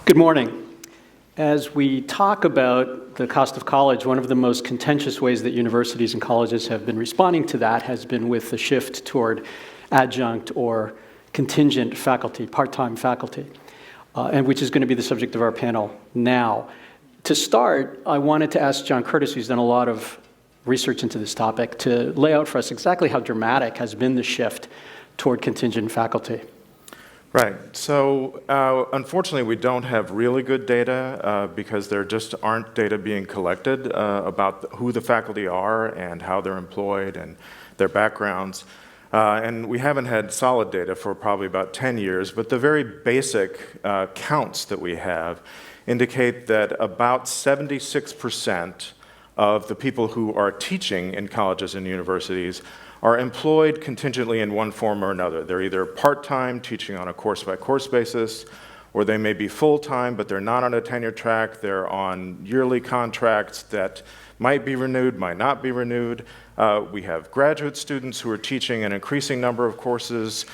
Good morning. As we talk about the cost of college, one of the most contentious ways that universities and colleges have been responding to that has been with the shift toward adjunct or contingent faculty, part-time faculty, and which is going to be the subject of our panel now. To start, I wanted to ask John Curtis, who's done a lot of research into this topic, to lay out for us exactly how dramatic has been the shift toward contingent faculty. Right. So unfortunately, we don't have really good data because there just aren't data being collected about who the faculty are and how they're employed and their backgrounds. And we haven't had solid data for probably about 10 years, but the very basic counts that we have indicate that about 76% of the people who are teaching in colleges and universities are employed contingently in one form or another. They're either part-time, teaching on a course-by-course basis, or they may be full-time, but they're not on a tenure track. They're on yearly contracts that might be renewed, might not be renewed. We have graduate students who are teaching an increasing number of courses,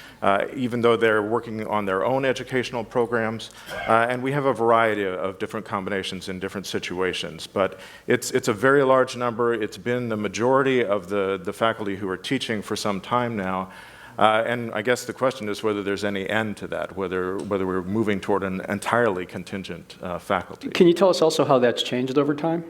even though they're working on their own educational programs. And we have a variety of different combinations in different situations. But it's a very large number. It's been the majority of the faculty who are teaching for some time now. And I guess the question is whether there's any end to that, whether we're moving toward an entirely contingent faculty. Can you tell us also how that's changed over time?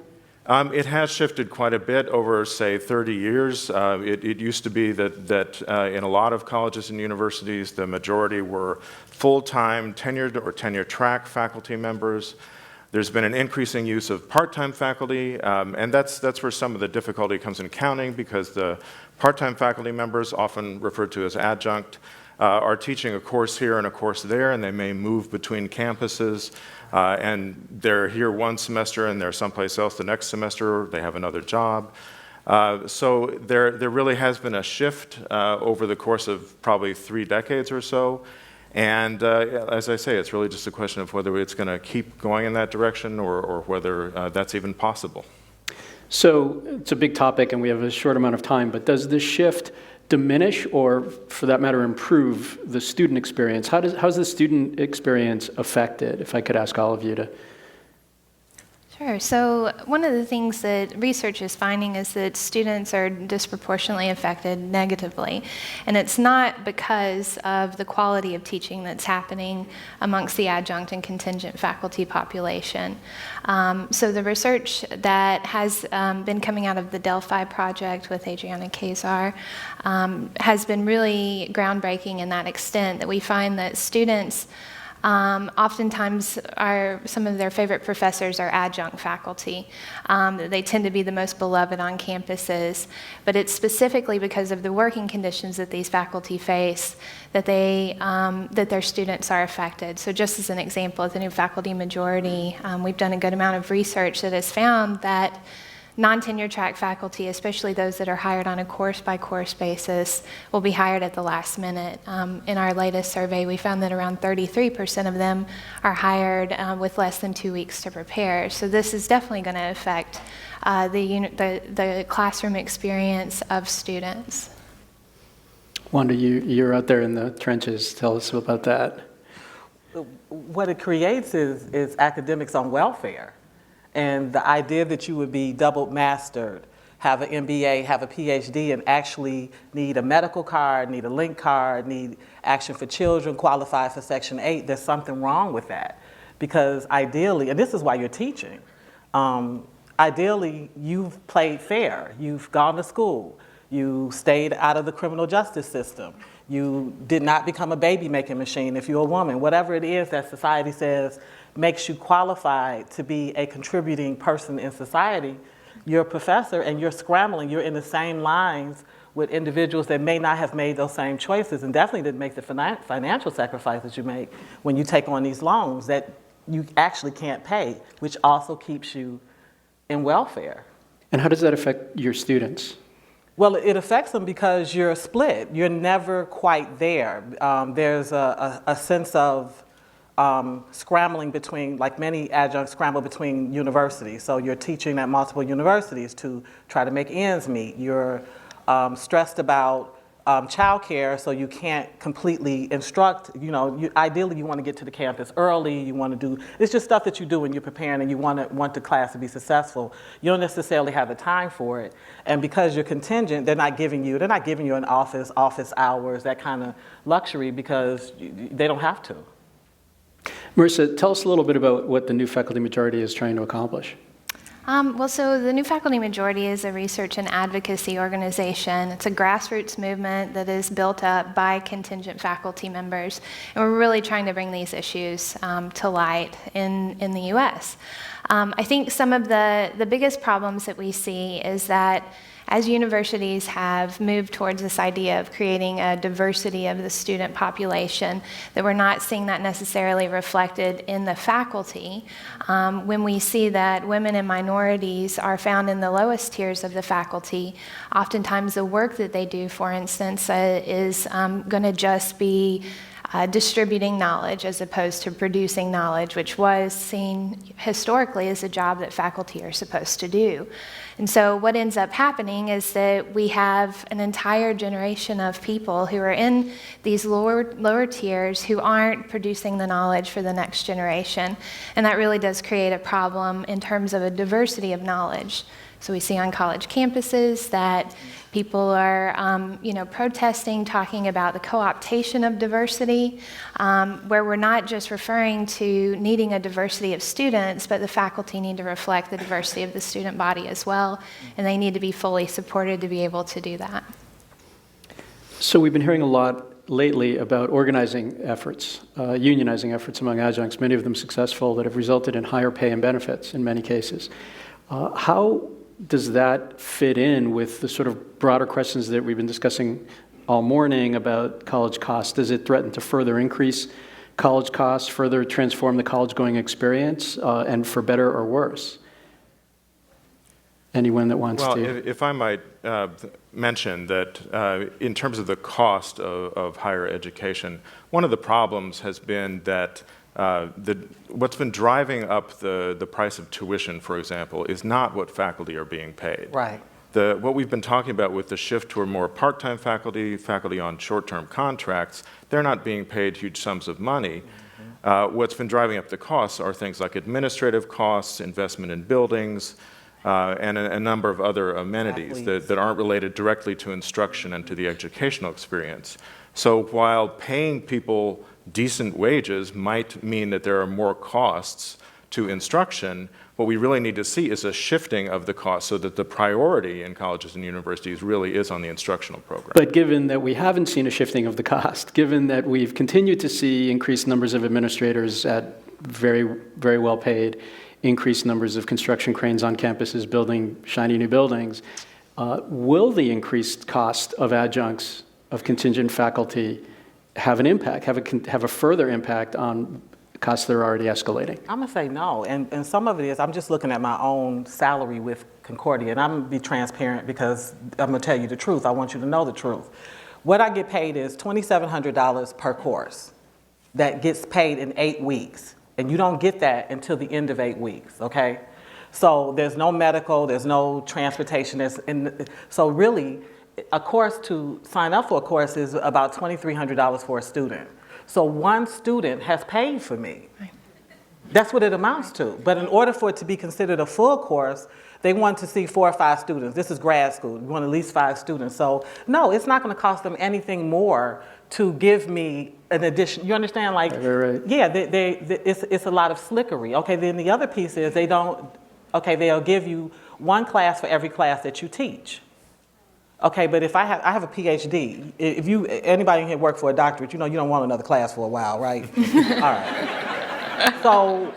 It has shifted quite a bit over, say, 30 years. It used to be that in a lot of colleges and universities, the majority were full-time tenured or tenure-track faculty members. There's been an increasing use of part-time faculty, and that's where some of the difficulty comes in counting, because the part-time faculty members, often referred to as adjunct, are teaching a course here and a course there, and they may move between campuses. And they're here one semester and they're someplace else the next semester, they have another job. So there really has been a shift over the course of probably 3 decades or so. And as I say, it's really just a question of whether it's going to keep going in that direction or whether that's even possible. So it's a big topic and we have a short amount of time, but does this shift diminish or, for that matter, improve the student experience? How's the student experience affected, if I could ask all of you to? Sure. So one of the things that research is finding is that students are disproportionately affected negatively. And it's not because of the quality of teaching that's happening amongst the adjunct and contingent faculty population. So the research that has been coming out of the Delphi project with Adriana Kazar has been really groundbreaking in that extent that we find that students oftentimes some of their favorite professors are adjunct faculty. They tend to be the most beloved on campuses, but it's specifically because of the working conditions that these faculty face that their students are affected. So just as an example, at the new faculty majority, we've done a good amount of research that has found that non-tenure track faculty, especially those that are hired on a course-by-course basis, will be hired at the last minute. In our latest survey, we found that around 33% of them are hired with less than 2 weeks to prepare. So this is definitely going to affect the classroom experience of students. Wanda, you're out there in the trenches. Tell us about that. What it creates is academics on welfare. And the idea that you would be double mastered, have an MBA, have a PhD, and actually need a medical card, need a link card, need Action for Children, qualify for Section 8, there's something wrong with that. Because ideally, and this is why you're teaching, ideally you've played fair, you've gone to school, you stayed out of the criminal justice system, you did not become a baby making machine if you're a woman, whatever it is that society says makes you qualified to be a contributing person in society, you're a professor and you're scrambling, you're in the same lines with individuals that may not have made those same choices and definitely didn't make the financial sacrifices you make when you take on these loans that you actually can't pay, which also keeps you in welfare. And how does that affect your students? Well, it affects them because you're split. You're never quite there. There's a sense of scrambling between, like many adjuncts scramble between universities. So you're teaching at multiple universities to try to make ends meet. You're stressed about childcare, so you can't completely instruct. Ideally, you want to get to the campus early. You want to do, it's just stuff that you do when you're preparing and you want the class to be successful. You don't necessarily have the time for it. And because you're contingent, they're not giving you an office hours, that kind of luxury, because they don't have to. Marisa, tell us a little bit about what the new faculty majority is trying to accomplish. So the New Faculty Majority is a research and advocacy organization. It's a grassroots movement that is built up by contingent faculty members, and we're really trying to bring these issues to light in the U.S. I think some of the biggest problems that we see is that as universities have moved towards this idea of creating a diversity of the student population, that we're not seeing that necessarily reflected in the faculty. When we see that women and minorities are found in the lowest tiers of the faculty, oftentimes the work that they do, for instance, is going to just be distributing knowledge as opposed to producing knowledge, which was seen historically as a job that faculty are supposed to do. And so what ends up happening is that we have an entire generation of people who are in these lower tiers who aren't producing the knowledge for the next generation. And that really does create a problem in terms of a diversity of knowledge. So we see on college campuses that people are, protesting, talking about the co-optation of diversity, where we're not just referring to needing a diversity of students, but the faculty need to reflect the diversity of the student body as well, and they need to be fully supported to be able to do that. So we've been hearing a lot lately about organizing efforts, unionizing efforts among adjuncts, many of them successful, that have resulted in higher pay and benefits in many cases. How does that fit in with the sort of broader questions that we've been discussing all morning about college costs? Does it threaten to further increase college costs, further transform the college-going experience, and for better or worse? Anyone that wants to? Well, if I might mention that in terms of the cost of higher education, one of the problems has been that what's been driving up the price of tuition, for example, is not what faculty are being paid. Right. What we've been talking about with the shift toward more part-time faculty on short-term contracts, they're not being paid huge sums of money. What's been driving up the costs are things like administrative costs, investment in buildings, and a number of other amenities that aren't related directly to instruction and to the educational experience. So while paying people decent wages might mean that there are more costs to instruction, what we really need to see is a shifting of the cost so that the priority in colleges and universities really is on the instructional program. But given that we haven't seen a shifting of the cost, given that we've continued to see increased numbers of administrators at very, very well paid, increased numbers of construction cranes on campuses building shiny new buildings, will the increased cost of adjuncts, of contingent faculty, have an impact, have a further impact on costs that are already escalating? I'm going to say no, and some of it is, I'm just looking at my own salary with Concordia, and I'm going to be transparent because I'm going to tell you the truth. I want you to know the truth. What I get paid is $2,700 per course that gets paid in 8 weeks, and you don't get that until the end of 8 weeks, okay? So there's no medical, there's no transportation, so really, a course to sign up for a course is about $2,300 for a student. So one student has paid for me. That's what it amounts to. But in order for it to be considered a full course, they want to see 4 or 5 students. This is grad school. You want at least 5 students. So no, it's not going to cost them anything more to give me an addition. You understand? Like, right. Yeah, it's a lot of slickery. Okay, then the other piece is they'll give you one class for every class that you teach. Okay, but if I have a PhD, if anybody in here work for a doctorate, you don't want another class for a while, right? All right. So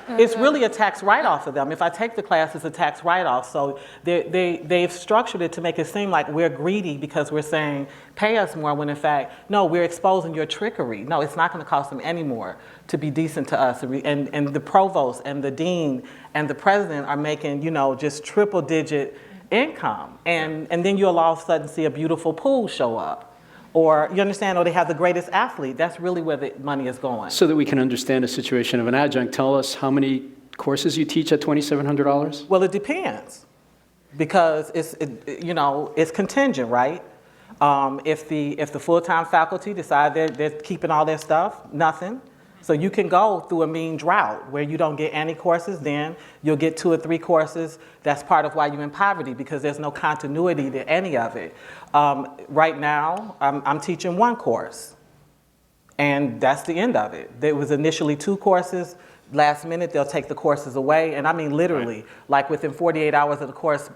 it's really a tax write-off for them. If I take the class, it's a tax write-off. So they've structured it to make it seem like we're greedy because we're saying, pay us more, when in fact, no, we're exposing your trickery. No, it's not going to cost them any more to be decent to us. And the provost and the dean and the president are making, just triple-digit income, and then you'll all of a sudden see a beautiful pool show up, or you understand, or they have the greatest athlete. That's really where the money is going. So that we can understand a situation of an adjunct, tell us how many courses you teach at $2,700? Well, it depends, because it's contingent, right? If the full-time faculty decide they're keeping all their stuff, nothing. So you can go through a mean drought where you don't get any courses, then you'll get 2 or 3 courses. That's part of why you're in poverty, because there's no continuity to any of it. Right now, I'm teaching 1 course, and that's the end of it. There was initially 2 courses. Last minute, they'll take the courses away, and I mean literally, like within 48 hours of the course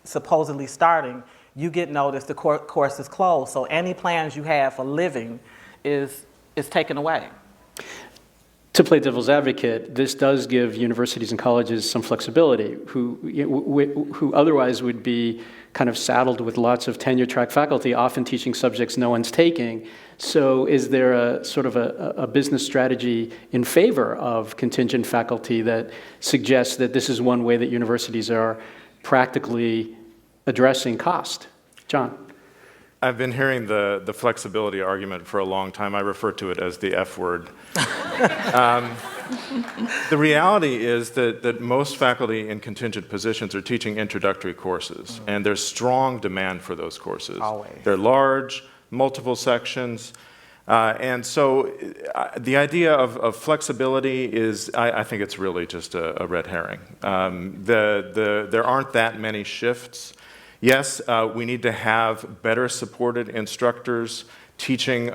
supposedly starting, you get notice the course is closed. So any plans you have for living is taken away. To play devil's advocate, this does give universities and colleges some flexibility, who otherwise would be kind of saddled with lots of tenure-track faculty, often teaching subjects no one's taking. So is there a sort of a business strategy in favor of contingent faculty that suggests that this is one way that universities are practically addressing cost? John? I've been hearing the flexibility argument for a long time. I refer to it as the F word. The reality is that most faculty in contingent positions are teaching introductory courses, and there's strong demand for those courses. Always. They're large, multiple sections, and so the idea of flexibility is, I think it's really just a red herring. There aren't that many shifts. Yes, we need to have better supported instructors teaching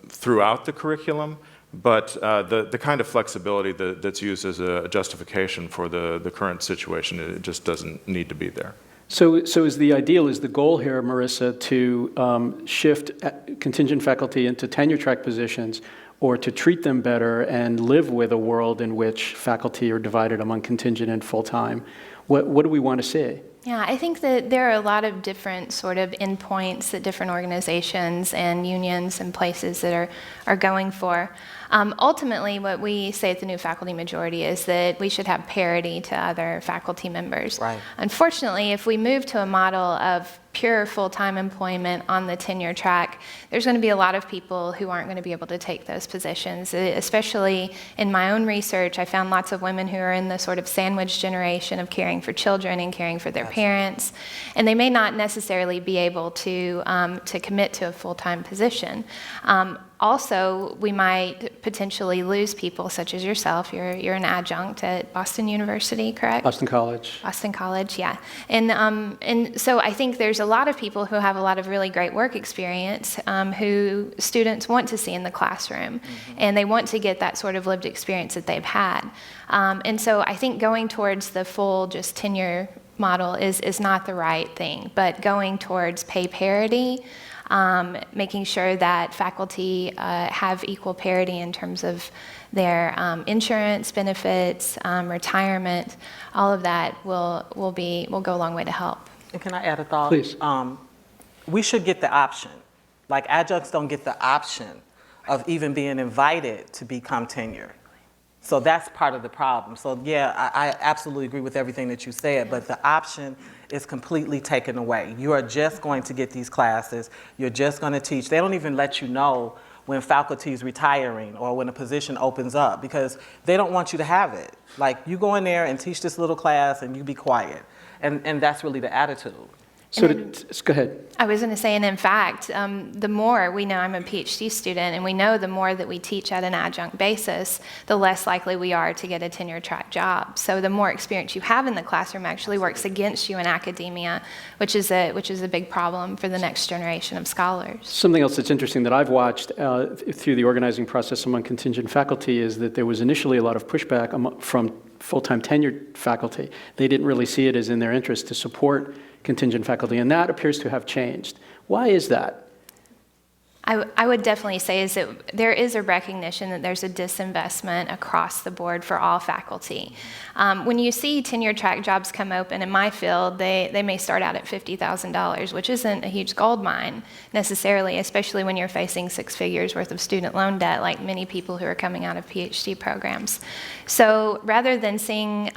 throughout the curriculum, but the kind of flexibility that's used as a justification for the current situation, it just doesn't need to be there. So is the goal here, Marisa, to shift contingent faculty into tenure-track positions, or to treat them better and live with a world in which faculty are divided among contingent and full-time? What do we want to see? Yeah, I think that there are a lot of different sort of endpoints that different organizations and unions and places that are going for. Ultimately, what we say at the New Faculty Majority is that we should have parity to other faculty members. Right. Unfortunately, if we move to a model of pure full-time employment on the tenure track, there's going to be a lot of people who aren't going to be able to take those positions. Especially in my own research, I found lots of women who are in the sort of sandwich generation of caring for children and caring for their parents, and they may not necessarily be able to commit to a full-time position. Also, we might potentially lose people such as yourself. You're an adjunct at Boston University, correct? Boston College. Boston College, yeah. And so I think there's a lot of people who have a lot of really great work experience who students want to see in the classroom, and they want to get that sort of lived experience that they've had. And so I think going towards the full just tenure model is not the right thing, but going towards pay parity, making sure that faculty have equal parity in terms of their insurance benefits, retirement, all of that will go a long way to help. And can I add a thought? Please. We should get the option. Like, adjuncts don't get the option of even being invited to become tenure. So that's part of the problem. So yeah, I absolutely agree with everything that you said, but the option is completely taken away. You are just going to get these classes. You're just going to teach. They don't even let you know when faculty is retiring or when a position opens up, because they don't want you to have it. Like, you go in there and teach this little class and you be quiet. And that's really the attitude. So go ahead. I was going to say, and in fact, the more we know, I'm a PhD student, and we know the more that we teach at an adjunct basis, the less likely we are to get a tenure track job. So the more experience you have in the classroom actually works against you in academia, which is a big problem for the next generation of scholars. Something else that's interesting that I've watched through the organizing process among contingent faculty is that there was initially a lot of pushback from full-time tenured faculty. They didn't really see it as in their interest to support contingent faculty, and that appears to have changed. Why is that? I would definitely say is that there is a recognition that there's a disinvestment across the board for all faculty. When you see tenure track jobs come open in my field, they may start out at $50,000, which isn't a huge gold mine necessarily, especially when you're facing 6 figures worth of student loan debt, like many people who are coming out of PhD programs. So rather than seeing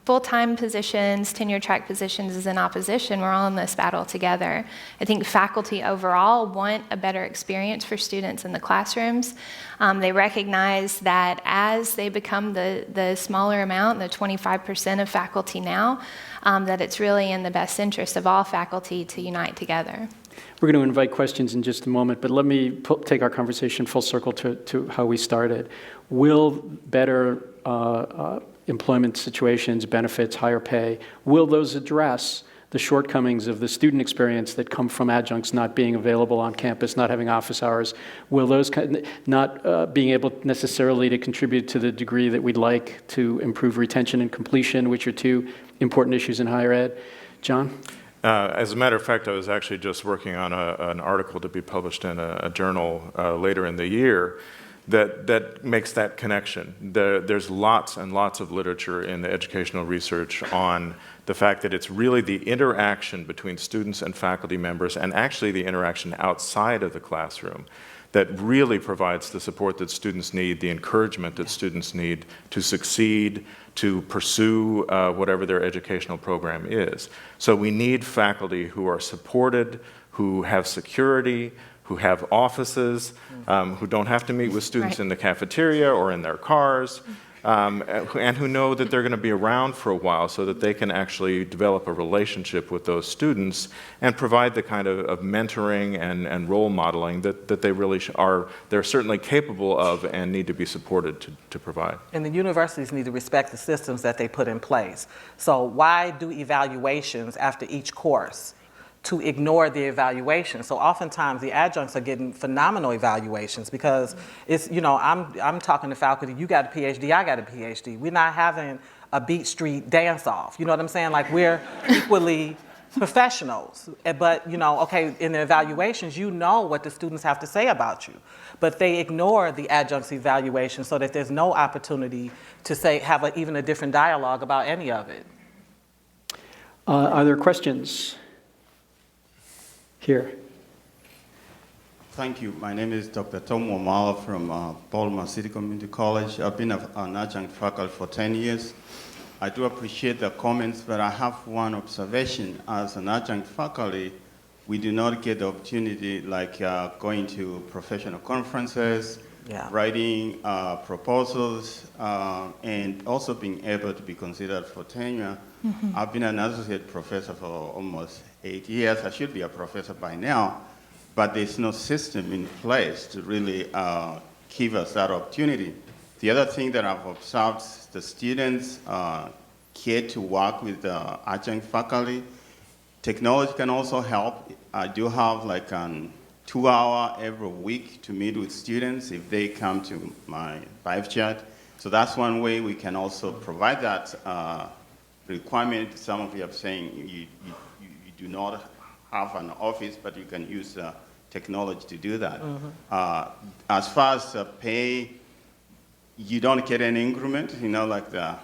full-time positions, tenure track positions as in opposition, we're all in this battle together. I think faculty overall want a better experience for students in the classrooms. They recognize that as they become the smaller amount, the 25% of faculty now, that it's really in the best interest of all faculty to unite together. We're going to invite questions in just a moment, but let me take our conversation full circle to how we started. Will better employment situations, benefits, higher pay, will those address the shortcomings of the student experience that come from adjuncts not being available on campus, not having office hours? Will those not being able necessarily to contribute to the degree that we'd like to improve retention and completion, which are two important issues in higher ed? John? As a matter of fact, I was actually just working on an article to be published in a journal later in the year that makes that connection. There's lots and lots of literature in the educational research on the fact that it's really the interaction between students and faculty members, and actually the interaction outside of the classroom, that really provides the support that students need, the encouragement that students need to succeed, to pursue whatever their educational program is. So we need faculty who are supported, who have security, who have offices, who don't have to meet with students in the cafeteria or in their cars, and who know that they're going to be around for a while so that they can actually develop a relationship with those students and provide the kind of mentoring and role modeling that they really they're certainly capable of and need to be supported to provide. And the universities need to respect the systems that they put in place. So why do evaluations after each course to ignore the evaluation? So oftentimes the adjuncts are getting phenomenal evaluations because it's, I'm talking to faculty, you got a PhD, I got a PhD. We're not having a Beat Street dance-off. You know what I'm saying? Like, we're equally professionals. But, okay, in the evaluations, you know what the students have to say about you. But they ignore the adjuncts evaluation so that there's no opportunity to have even a different dialogue about any of it. Are there questions? Here. Thank you. My name is Dr. Tom Wamala from Baltimore City Community College. I've been an adjunct faculty for 10 years. I do appreciate the comments, but I have one observation. As an adjunct faculty, we do not get the opportunity like going to professional conferences, writing proposals, and also being able to be considered for tenure. Mm-hmm. I've been an associate professor for almost 8 years. I should be a professor by now, but there's no system in place to really give us that opportunity. The other thing that I've observed, the students care to work with the adjunct faculty. Technology can also help. I do have like a 2-hour every week to meet with students if they come to my live chat. So that's one way we can also provide that requirement. Some of you are saying you do not have an office, but you can use technology to do that. Mm-hmm. As far as pay, you don't get an increment, like the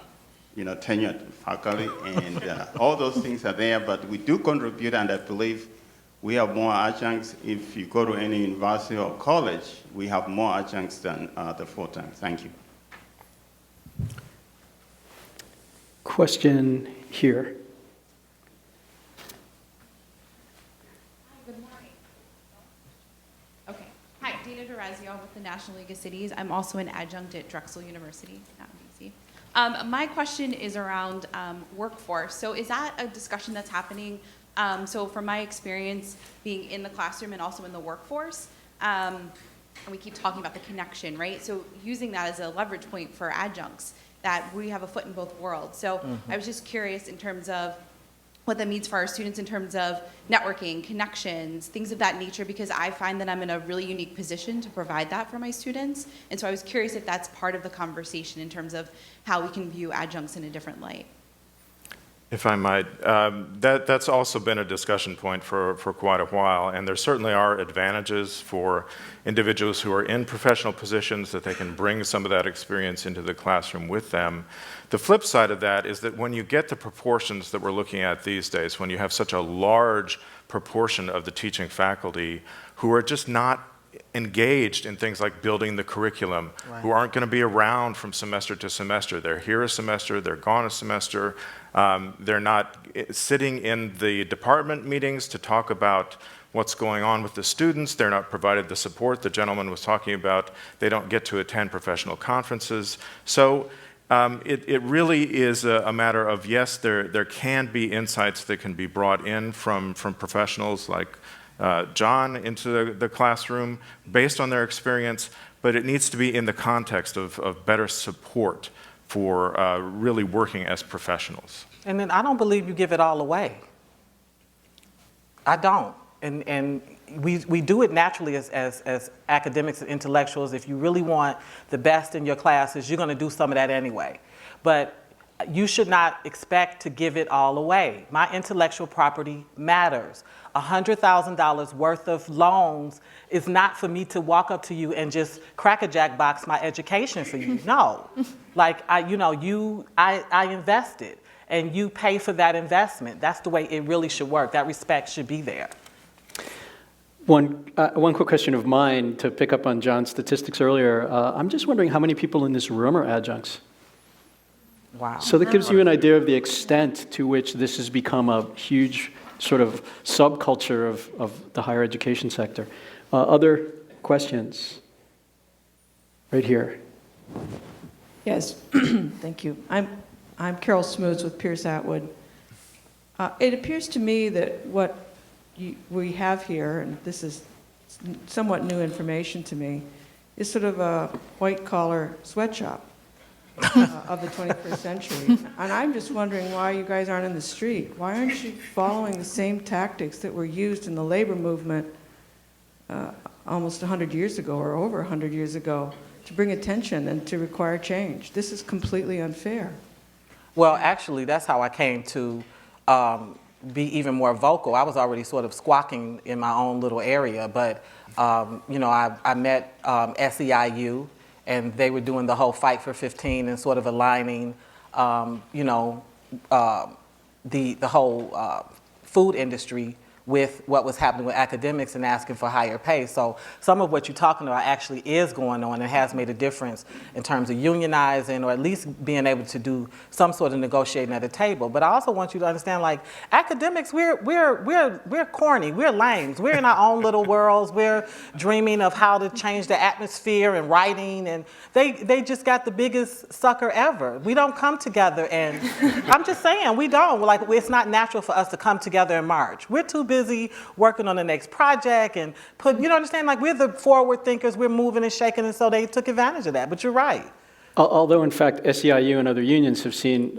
tenured faculty, and all those things are there, but we do contribute, and I believe we have more adjuncts. If you go to any university or college, we have more adjuncts than the full-time. Thank you. Question here. Good morning. Okay. Hi, Dina Durazio with the National League of Cities. I'm also an adjunct at Drexel University, not in DC. My question is around workforce. So is that a discussion that's happening? So from my experience being in the classroom and also in the workforce, and we keep talking about the connection, right? So using that as a leverage point for adjuncts, that we have a foot in both worlds. So I was just curious in terms of what that means for our students in terms of networking, connections, things of that nature, because I find that I'm in a really unique position to provide that for my students. And so I was curious if that's part of the conversation in terms of how we can view adjuncts in a different light. If I might, that's also been a discussion point for quite a while, and there certainly are advantages for individuals who are in professional positions that they can bring some of that experience into the classroom with them. The flip side of that is that when you get the proportions that we're looking at these days, when you have such a large proportion of the teaching faculty who are just not engaged in things like building the curriculum, right, who aren't going to be around from semester to semester. They're here a semester, they're gone a semester. They're not sitting in the department meetings to talk about what's going on with the students. They're not provided the support the gentleman was talking about. They don't get to attend professional conferences. So it really is a matter of, yes, there can be insights that can be brought in from professionals like John into the classroom based on their experience, but it needs to be in the context of better support for really working as professionals. And then I don't believe you give it all away. I don't. And we do it naturally as academics and intellectuals. If you really want the best in your classes, you're going to do some of that anyway. But you should not expect to give it all away. My intellectual property matters. $100,000 worth of loans is not for me to walk up to you and just crack-a-jack box my education for you. No. Like, I invested, and you pay for that investment. That's the way it really should work. That respect should be there. One quick question of mine to pick up on John's statistics earlier. I'm just wondering how many people in this room are adjuncts? Wow. So that gives you an idea of the extent to which this has become a huge sort of subculture of the higher education sector. Other questions? Right here. Yes, thank you. I'm Carol Smoots with Pierce Atwood. It appears to me that what we have here, and this is somewhat new information to me, is sort of a white-collar sweatshop of the 21st century. And I'm just wondering why you guys aren't in the street. Why aren't you following the same tactics that were used in the labor movement almost 100 years ago or over 100 years ago to bring attention and to require change? This is completely unfair. Well, actually, that's how I came to be even more vocal. I was already sort of squawking in my own little area, but I met SEIU, and they were doing the whole Fight for 15 and sort of aligning, the whole food industry with what was happening with academics and asking for higher pay. So some of what you're talking about actually is going on and has made a difference in terms of unionizing or at least being able to do some sort of negotiating at the table. But I also want you to understand, like, academics, we're corny, we're lames, we're in our own little worlds, we're dreaming of how to change the atmosphere and writing, and they just got the biggest sucker ever. We don't come together, and I'm just saying, we don't. Like, it's not natural for us to come together and march. We're too busy working on the next project and understand, like, we're the forward thinkers, we're moving and shaking, and so they took advantage of that. But you're right. Although, in fact, SEIU and other unions have seen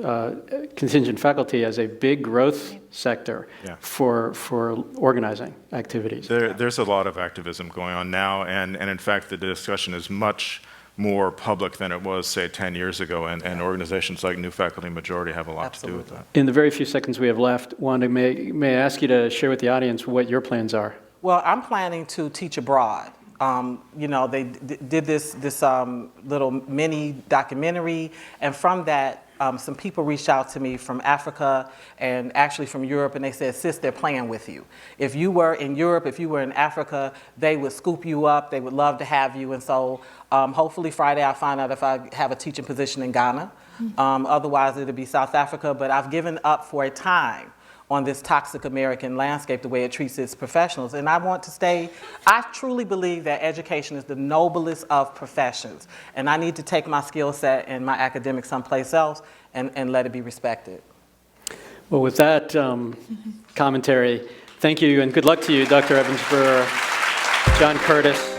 contingent faculty as a big growth sector for organizing activities. There's a lot of activism going on now, and in fact, the discussion is much more public than it was, say, 10 years ago, and organizations like New Faculty Majority have a lot to do with that. In the very few seconds we have left, Wanda, may I ask you to share with the audience what your plans are? Well, I'm planning to teach abroad. They did this little mini documentary, and from that, some people reached out to me from Africa and actually from Europe, and they said, sis, they're playing with you. If you were in Europe, if you were in Africa, they would scoop you up. They would love to have you. And so hopefully Friday I'll find out if I have a teaching position in Ghana. Otherwise, it'll be South Africa. But I've given up for a time on this toxic American landscape, the way it treats its professionals. And I want to stay, I truly believe that education is the noblest of professions. And I need to take my skill set and my academics someplace else and let it be respected. Well, with that commentary, thank you and good luck to you, Dr. Evans-Brewer, John Curtis,